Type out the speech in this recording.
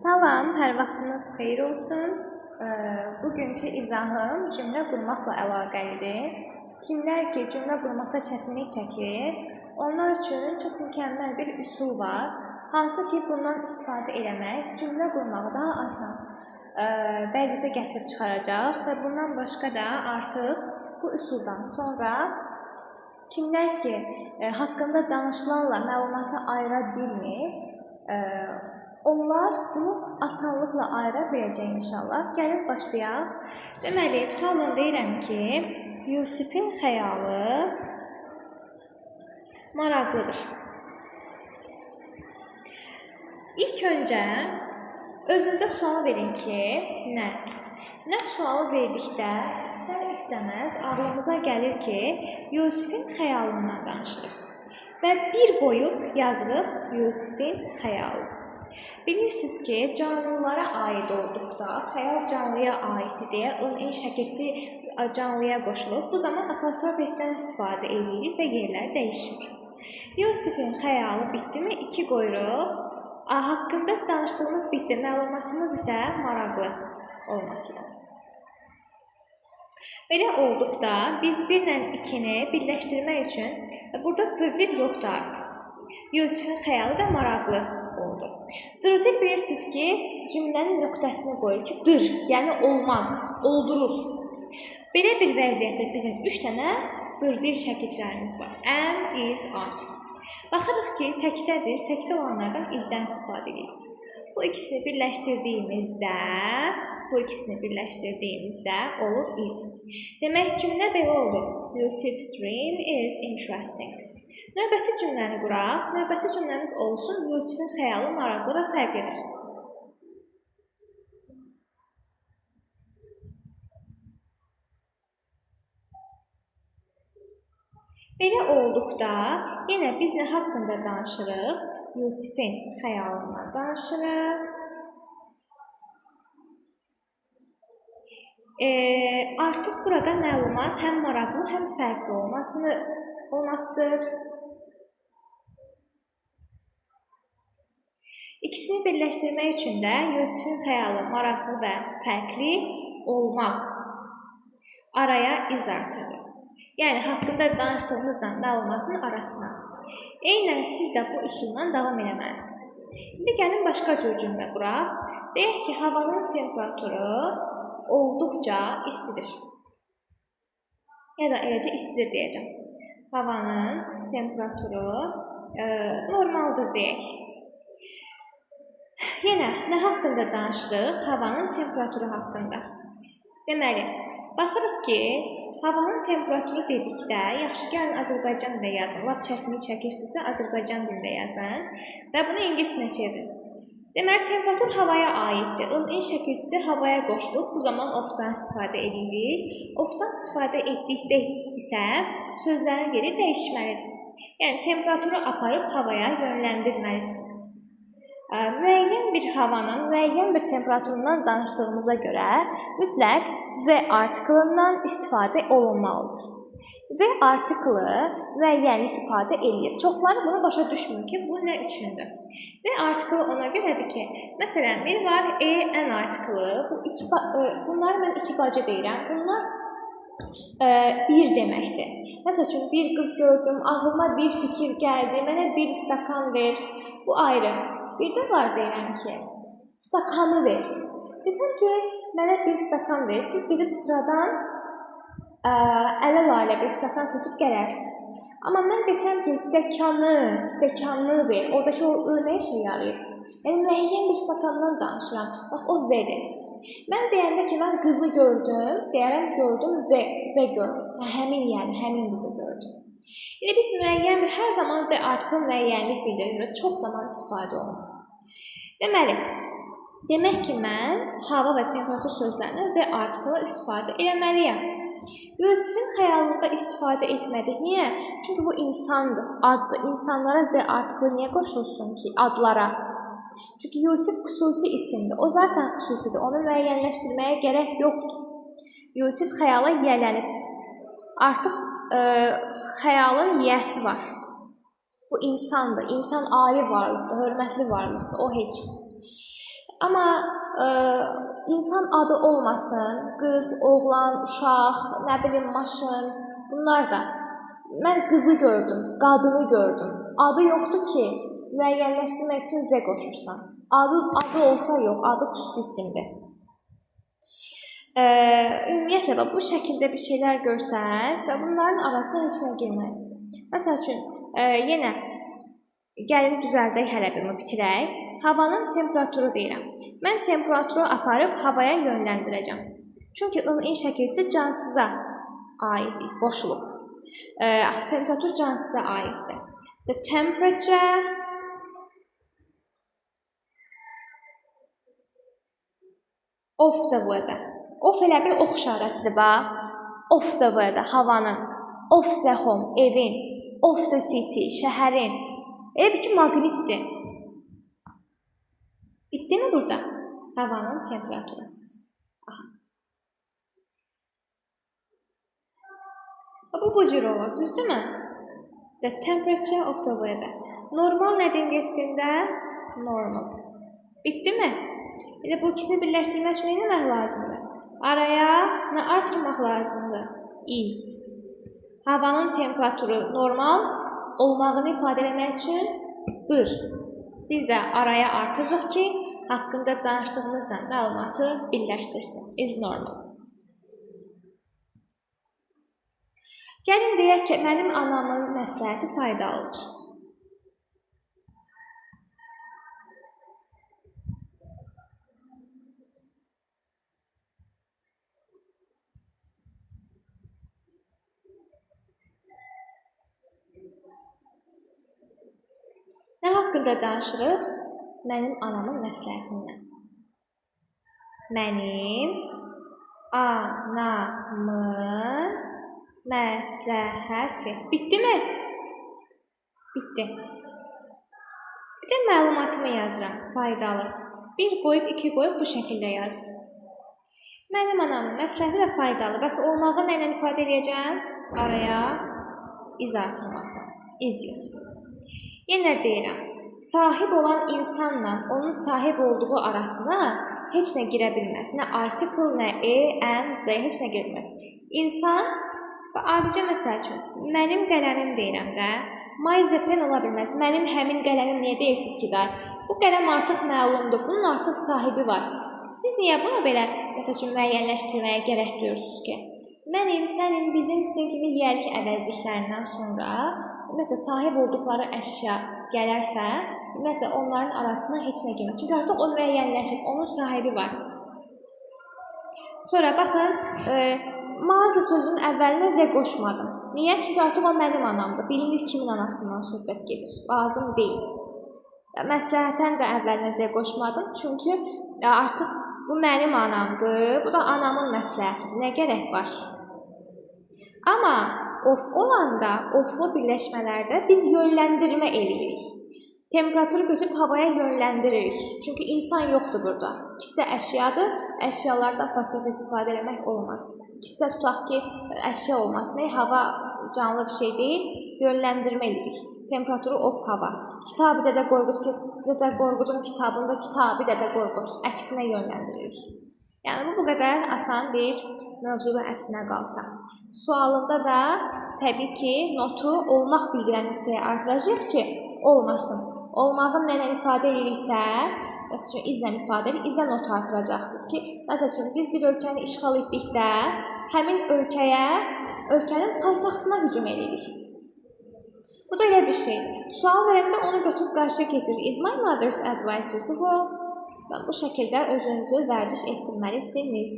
Salam, hər vaxtınız xeyir olsun. Bugünkü izahım cümlə qurmaqla əlaqəlidir. Kimlər ki, cümlə qurmaqda çətinlik çəkir, onlar üçün çox mükəmməl bir üsul var. Hansı ki, bundan istifadə eləmək cümlə qurmağı daha asan vəziyyətə gətirib çıxaracaq və bundan başqa da artıq bu üsuldan sonra kimlər ki, haqqında danışılanla məlumatı ayıra bilmir, onlar bunu asanlıqla ayıra biləcək inşallah. Gəlin başlayaq. Deməli, tutalım deyirəm ki, Yusifin xəyalı maraqlıdır. İlk öncə özünüzə sual verin ki, nə? Nə sualı verdikdə istər-istəməz ağlımıza gəlir ki, Yusifin xəyalından danışırıq. Və bir qoyub yazırıq Yusifin xəyalı. Bilirsiniz ki, canlılara aid olduqda, xəyal canlıya aiddir deyə ın şəkilçi canlıya qoşulub. Bu zaman apostrof s-dən istifadə edilir və yerlər dəyişmir. Yusifin xəyalı bitdimi? 2 qoyuruq. Haqqında danışdığımız bitdi. Məlumatımız isə maraqlı olması. Belə olduqda biz 1 ilə 2-ni birləşdirmək üçün burada dırdır yoxdur artıq. Yusifin xəyalı da maraqlı oldu. Dırdır bilirsiniz ki, cümlənin nöqtəsini qoyur ki, dır, yəni olmaq, oldurur. Belə bir vəziyyətdə bizim 3 dənə dırdır şəkilçilərimiz var. Am, is, are. Baxırıq ki, təkdədir, təkdə olanlardan izdən istifadə edirik. Bu ikisini birləşdirdiyimizdə olur is. Demək, cümlə belə oldu. Yusif's dream is interesting. Növbəti cümləni quraq. Növbəti cümləmiz olsun, Yusifin xəyalı maraqlı və fərqlidir. Belə olduqda, yenə biz nə haqqında danışırıq? Yusifin xəyalından danışırıq. Artıq burada məlumat həm maraqlı, həm fərqli olmasıdır. İkisini birləşdirmək üçün də Yusifin xəyalı maraqlı və fərqli olmaq araya iz artırırıq. Yəni, haqqında danışdığımızla məlumatın arasına. Eynən siz də bu üsulla davam eləməlisiniz. İndi gəlin başqa cür cümlə quraq. Deyək ki, havanın temperaturu olduqca istidir. Ya da eləcə istidir deyəcəm. Havanın temperaturu normaldır deyək. Yenə, nə haqqında danışırıq? Havanın temperaturu haqqında. Deməli, baxırıq ki, havanın temperaturu dedikdə, yaxşı gəlin Azərbaycan dilində yazın. Lap çətinlik çəkirsinizsə, Azərbaycan dilində yazın və bunu ingilis dilinə çevirin. Deməli, temperatur havaya aiddir. In şəkilçisi havaya qoşulub, bu zaman of-dan istifadə edirik. Of-dan istifadə etdikdə isə sözlərin yeri dəyişməlidir. Yəni, temperaturu aparıb havaya yönləndirməlisiniz. Müəyyən bir havanın müəyyən bir temperaturundan danışdığımıza görə mütləq və artiklından istifadə olunmalıdır. Və artiklı müəyyənlik ifadə edir. Çoxları bunu başa düşmür ki, bu nə üçündür? Və artiklı ona görədir ki, məsələn, bir var en artiklı, bunları mən 2 bacı deyirəm. Bunlar bir deməkdir. Məsəl üçün, bir qız gördüm, ağlıma bir fikir gəldi, mənə bir stakan ver, bu ayrı. Bir də var deyirəm ki, stakanı ver. Desəm ki, mənə bir stakan ver, siz gedib sıradan ələ-lalə bir stakan seçib gələrsiniz. Amma mən desəm ki, stəkanı ver, oradakı o nə işə yarayır? Yəni, müəyyən bir stakandan danışıram, bax, o z-dir. Mən deyəndə ki, mən qızı gördüm, deyərəm gördüm və gördüm. Həmin qızı gördüm. İndi biz müəyyən bir, hər zaman da artikel müəyyənlik bildirir, çox zaman istifadə olunur. Deməli, demək ki, mən hava və temperatur sözlərindən və artikela istifadə eləməliyəm. Yusifin xəyalında istifadə etmədik. Niyə? Çünki bu insandır, addır. İnsanlara z artikeli niyə qoşulsun ki, adlara? Çünki Yusif xüsusi isimdir. O zaten xüsusidir. Onu müəyyənləşdirməyə gərək yoxdur. Yusif xəyala yiyələnib. Artıq xəyalın yiyəsi var. Bu insandır. İnsan ali varlıqdır, hörmətli varlıqdır. O heç. Amma insan adı olmasın, qız, oğlan, uşaq, nə bilim, maşın, bunlar da. Mən qızı gördüm, qadını gördüm. Adı yoxdur ki, müəyyənləşdirmək üçün z qoşursan. Adı olsa yox, adı xüsusi isimdir. Ümumiyyətlə, bu şəkildə bir şeylər görsəz və bunların arasına heç nə girməz. Məsəl üçün, yenə gəlin düzəldək, hələ bir bitirək. Havanın temperaturu deyirəm. Mən temperaturu aparıb havaya yönləndirəcəm. Çünki in şəkilçi cansıza aid qoşulub. Temperatur cansıza aiddir. The temperature of the weather. Of elə bir ox işarəsidir, bax. Of the weather, havanın. Of the home, evin. Of the city, şəhərin. Elə bir ki, maqnitdir. Bitdi mi burada? Havanın temperaturu. Aha. Bu cür olur, düzdürmü? The temperature of the weather. Normal nədir ingiliscəsində? Normal. Bitdi mi? Elə bu ikisini birləşdirmək üçün nə etmək lazımdır? Araya nə artırmaq lazımdır? Is. Havanın temperaturu normal olmağını ifadə etmək üçün dır. Biz də araya artırırıq ki, haqqında danışdığımızla məlumatı birləşdirsin. Is normal. Gəlin deyək ki, mənim anamın məsləhəti faydalıdır. Nə haqqında danışırıq? Mənim anamın məsləhətindən. Mənim anamın məsləhəti. Bitdi mi? Bitdi. Bir də məlumatımı yazıram. Faydalı. 1 qoyub, 2 qoyub bu şəkildə yazım. Mənim anamın məsləhəti və faydalı. Bəs olmağı nə ilə ifadə edəcəm? Araya iz artırmaqla. İz yazım. Yenə deyirəm. Sahib olan insanla onun sahib olduğu arasına heç nə girə bilməz. Nə artikel, nə n, z, heç nə girməz. İnsan və adicə məsəl üçün, mənim qələmim deyirəm də, my pen ola bilməz. Mənim həmin qələmim niyə deyirsiniz ki, da? Bu qələm artıq məlumdur, bunun artıq sahibi var. Siz niyə bunu belə, məsəl üçün, müəyyənləşdirməyə gərək duyursunuz ki? Mənim, sənin, bizim, sizin kimi yiyəlik əvəzliklərindən sonra, ümumiyyətlə, sahib olduqları əşya gələrsə, ümumiyyətlə, onların arasına heç nə girməz. Çünki artıq o müəyyənləşib, onun sahibi var. Sonra, baxın, mağaza sözünün əvvəlinə z qoşmadım. Niyə? Çünki artıq o mənim anamdır. Bilinir kimin anasından söhbət gedir. Lazım deyil. Məsləhətən də əvvəlinə z qoşmadım. Çünki artıq bu mənim anamdır. Bu da anamın məsləhətidir. Nə gərək var? Amma of olanda, oflu birləşmələrdə biz yönləndirmə eləyirik. Temperaturu götürüb havaya yönləndiririk. Çünki insan yoxdur burada. İkisi də əşyadır. Əşyalarda apostrof istifadə etmək olmaz. İkisi də tutaq ki, əşya olmasın. Hava canlı bir şey deyil. Yönləndirmə eləyirik. Temperaturu of hava. Kitab-ı Dədə Qorqudun kitabında Kitab-ı Dədə Qorqud əksinə yönləndiririk. Yəni, bu qədər asan bir mövzuda əslinə qalsa. Sualında da təbii ki, notu olmaq bildirən hissəyə artıracaq ki, olmasın. Olmağın nənə ifadə ediriksə, məsəl üçün, izlə ifadə edir, izlə not artıracaqsınız ki, məsəl üçün, biz bir ölkəni işğal etdikdə, həmin ölkənin paytaxtına hücum edirik. Bu da elə bir şeydir. Sual verəndə onu götürüb qarşıya getirir. Is my mother's advice useful? Bu şəkildə özünüzü vərdiş etdirməlisiniz.